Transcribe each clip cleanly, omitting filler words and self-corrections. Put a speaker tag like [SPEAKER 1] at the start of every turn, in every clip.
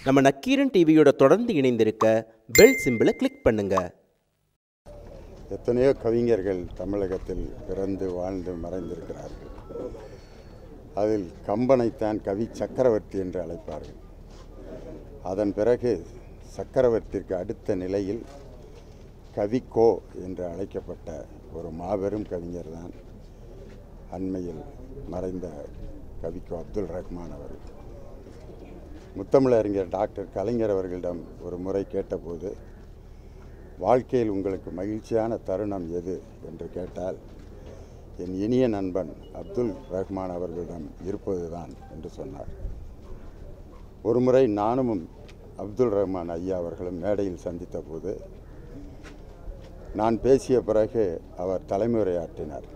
[SPEAKER 1] நம்ம நக்கீரன் டிவியோட தொடர்ந்து இணைந்திருக்க பெல் சிம்பிளை கிளிக் பண்ணுங்க.
[SPEAKER 2] எத்தனையோ கவிஞர்கள் தமிழகத்தில் பிறந்து வாழ்ந்து மறைந்திருக்கிறார்கள். அதில் கம்பனைத்தான் கவி சக்கரவர்த்தி என்று அழைப்பார்கள். அதன் பிறகு சக்கரவர்த்திக்கு அடுத்த நிலையில் கவிக்கோ என்று அழைக்கப்பட்ட ஒரு மாபெரும் கவிஞர் தான் அண்மையில் மறைந்த கவிக்கோ அப்துல் ரஹ்மான் அவர்கள். முத்தமிழறிஞர் டாக்டர் கலைஞர் அவர்களிடம் ஒரு முறை கேட்டபோது, வாழ்க்கையில் உங்களுக்கு மகிழ்ச்சியான தருணம் எது என்று கேட்டால், என் இனிய நண்பன் அப்துல் ரஹ்மான் அவர்களிடம் இருப்பதுதான் என்று சொன்னார். ஒரு முறை நானும் அப்துல் ரஹ்மான் ஐயா அவர்களும் மேடையில் சந்தித்த போது, நான் பேசிய பிறகு அவர் தலைமுறையாற்றினார்.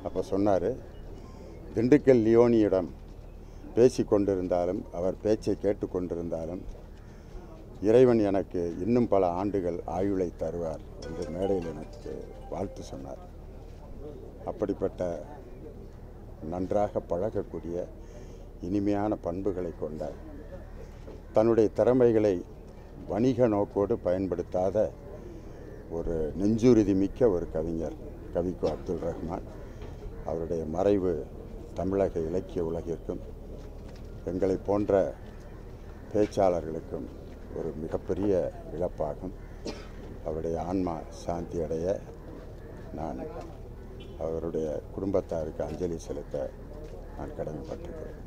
[SPEAKER 2] அப்போ சொன்னார், திண்டுக்கல் லியோனியிடம் பேசி கொண்டிருந்தாலும் அவர் பேச்சை கேட்டுக்கொண்டிருந்தாலும் இறைவன் எனக்கு இன்னும் பல ஆண்டுகள் ஆயுளை தருவார் என்று மேடையில் எனக்கு வாழ்த்து சொன்னார். அப்படிப்பட்ட நன்றாக பழகக்கூடிய இனிமையான பண்புகளை கொண்ட, தன்னுடைய திறமைகளை வணிக நோக்கோடு பயன்படுத்தாத ஒரு நெஞ்சுறுதி மிக்க ஒரு கவிஞர் கவிக்கோ அப்துல் ரஹ்மான். அவருடைய மறைவு தமிழக இலக்கிய உலகிற்கும் எங்களை போன்ற பேச்சாளர்களுக்கும் ஒரு மிகப்பெரிய இழப்பாகும். அவருடைய ஆன்மா சாந்தி அடைய நான் அவருடைய குடும்பத்தாருக்கு அஞ்சலி செலுத்த நான் கடமைப்பட்டிருக்கிறேன்.